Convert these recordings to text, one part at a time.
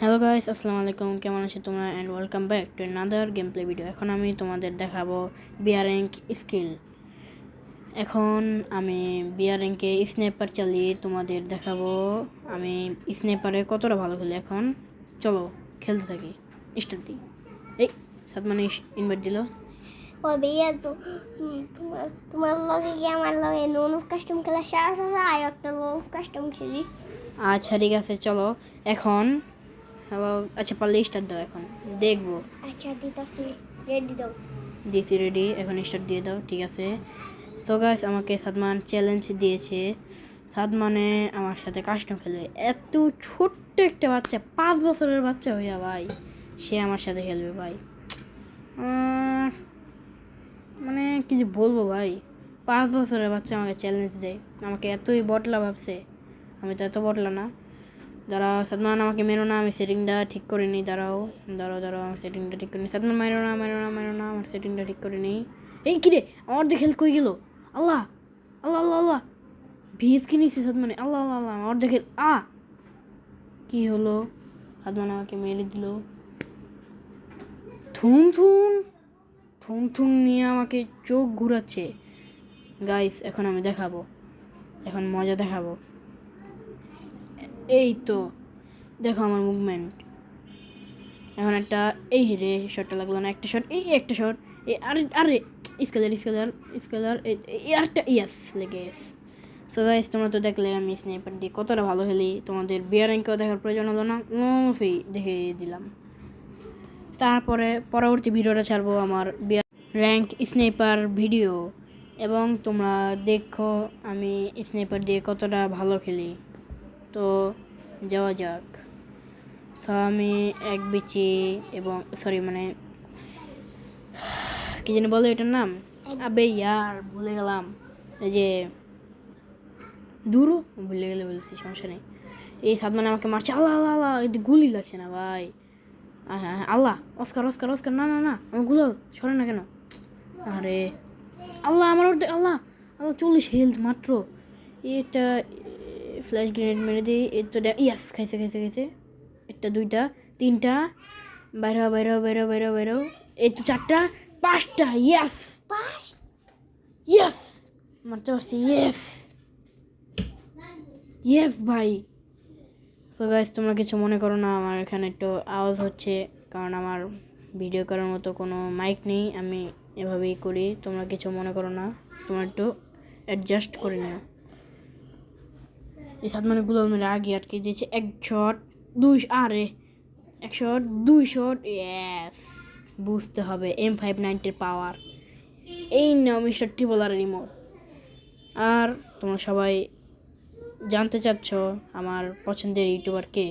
Hello guys, আসসালামু আলাইকুম। কেমন আছো তোমরা? And welcome back to another game play video. এখন আমি তোমাদের দেখাবো বিয়ার র্যাঙ্ক স্কিল। এখন আমি বিয়ার র্যাঙ্কে স্নাইপার চালিয়ে তোমাদের দেখাবো আমি স্নাইপারে কতটা ভালো খেলি। এখন চলো খেলতে থাকি, স্টার্ট দিই। এই সাদমানে ইনভাইট দিল। ও ভাইয়া তো তোমার লগে কি আমার লগে নোন অফ কাস্টম খেলা শেষ আছে আর একটা নোন অফ কাস্টম খেলি। আচ্ছা ঠিক আছে, চলো এখন। হ্যালো, আচ্ছা পারলে স্টার্ট দাও, এখন দেখবো। আচ্ছা দিতাছি, রেডি দাও। দিয়েছি রেডি, এখন স্টার্ট দিয়ে দাও। ঠিক আছে, তো গাইস আমাকে সাদমান চ্যালেঞ্জ দিয়েছে। সাদমানে আমার সাথে কাস্টম খেলবে। এত ছোট্ট একটা বাচ্চা, 5 বছরের বাচ্চা হইয়া ভাই সে আমার সাথে খেলবে ভাই। আর মানে কি যে বলবো ভাই, 5 বছরের বাচ্চা আমাকে চ্যালেঞ্জ দেয়। আমাকে এতই বটলা ভাবছে, আমি তো এত বটলা না। দাঁড়াও সাদমান, আমাকে মেরো না, আমি সেটিংটা ঠিক করে নিই। দাঁড়াও দাঁড়াও দাঁড়াও, আমার সেটিংটা ঠিক করে নিই। সাদমান মেরো না মেরো না মেরো না, আমার সেটিংটা ঠিক করে নিই। এই কিরে, আমার দেখে হেলথ কই গেল? আল্লাহ আল্লাহ আল্লাহ আল্লাহ, ভিএস কি নিয়েছে সাদমানে? আল্লাহ আল্লাহ আল্লাহ, আমার দেখে কি হলো? সাদমান আমাকে মেরে দিল। থুম থুম থুম থুম নিয়ে আমাকে চোখ ঘুরাচ্ছে। গাইস এখন আমি দেখাবো, এখন মজা দেখাবো। এই তো দেখো আমার মুভমেন্ট। এখন একটা এই রে শটটা লাগলো না, একটা শট, এই একটা শট, এই আরে আরে স্কেলার স্কেলার স্কেলার, এই আরেকটা, ইয়াস লেগে গেছে। সো গাইস তোমরা তো দেখলে আমি স্নাইপার দিয়ে কতটা ভালো খেলি। তোমাদের বিয়ার র্যাঙ্কেও দেখার প্রয়োজন হলো না, মুভি দেখে দিলাম। তারপরে পরবর্তী ভিডিওটা ছাড়বো আমার বিয়ার র্যাঙ্ক স্নাইপার ভিডিও, এবং তোমরা দেখো আমি স্নাইপার দিয়ে কতটা ভালো খেলি। তো যাওয়া যাক। সো আমি এক বিচি এবং সরি মানে কি জানি বলো এটার নাম, আবে ইয়ার ভুলে গেলাম। এই যে দূরও ভুলে গেলে বলছি, সমস্যা নেই। এই সাদমান আমাকে মারছে। আল্লাহ আল্লাহ আল্লাহ, এটা গুলি লাগছে না ভাই। হ্যাঁ হ্যাঁ, আল্লাহ, অস্কার অস্কার অস্কার, না না না, আমার গুলো সরে না কেন? আরে আল্লাহ, আমার অর্ধেক, আল্লাহ আল্লাহ, 40 হেলথ মাত্র। এটা ফ্ল্যাশ গ্রেনেড মেরে দিই। এটা ইয়াস, খাইছে খাইছে খাইছে। একটা, দুইটা, তিনটা, বাইরে বাইরে বাইরে বাইরে বাইরে, এই তো 4টা, 5টা, ইয়াস ইয়াস, মারতে পারছি, ইয়েস ইয়েস ভাই। তো গাইস তোমরা কিছু মনে করো না, আমার এখানে একটু আওয়াজ হচ্ছে, কারণ আমার ভিডিও করার মতো কোনো মাইক নেই, আমি এভাবেই করি। তোমরা কিছু মনে করো না, তোমরা একটু অ্যাডজাস্ট করে নিও। এই 7 গুলো মেরে আগে আটকে দিয়েছে। 1 শট, 2, আরে 1 শট, 2 শট, ইয়েস। বুঝতে হবে M590 পাওয়ার। এই নাও মিস্টার ট্রিপলার রিমোট। আর তোমরা সবাই জানতে চাচ্ছ আমার পছন্দের ইউটিউবার কে,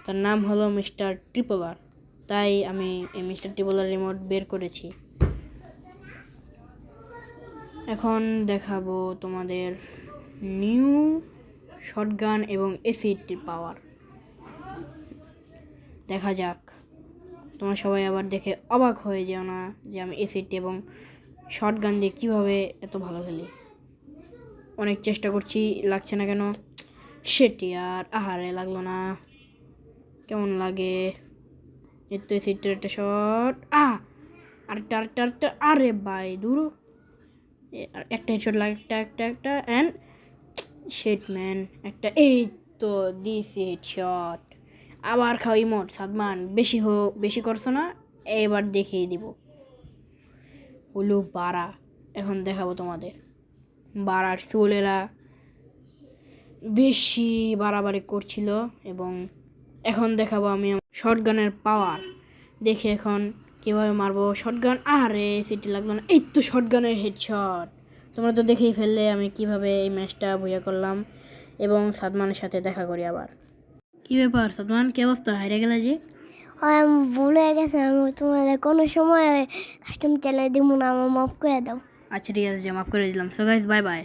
তার নাম হলো মিস্টার ট্রিপলার। তাই আমি এই মিস্টার ট্রিপলার রিমোট বের করেছি। এখন দেখাবো তোমাদের নিউ শটগান এবং এসিডটির পাওয়ার। দেখা যাক, তোমরা সবাই আবার দেখে অবাক হয়ে যেও না যে আমি এসিডটি এবং শটগান দিয়ে কীভাবে এত ভালো খেলি। অনেক চেষ্টা করছি, লাগছে না কেন? সেটি আর আহারে লাগলো না, কেমন লাগে? এর তো এসিডটির একটা শট, আরেকটা আরেকটা আরেকটা, আরে ভাই দূর, একটা হেডশট লাগে, একটা একটা একটা, অ্যান্ড শেট ম্যান একটা, এই তো দিছি হেডশট। আবার খাও ইমোট। সাদমান বেশি করছো না, এবার দেখিয়ে দিব। হলো বাড়া। এখন দেখাবো তোমাদের বাড়ার সোলেরা বেশি বাড়াবাড়ি করছিল, এবং এখন দেখাবো আমি শটগানের পাওয়ার। দেখে এখন কীভাবে মারবো শটগান। আরে সিটি লাগলো না, এই তো শটগানের হেডশট। তোমরা তো দেখেই ফেললে আমি কিভাবে এই ম্যাচটা বুঝা করলাম। এবং সাদমানের সাথে দেখা করি আবার। কী ব্যাপার সাদমান, কী অবস্থা? হারিয়ে গেলে যে? হয় আমি ভুলে গেছি, আমি তোমার কোনো সময় কাস্টম চ্যানেল দিব না, আমার মাফ করে দাও। আচ্ছা ঠিক আছে, মাফ করে দিলাম। So guys bye bye.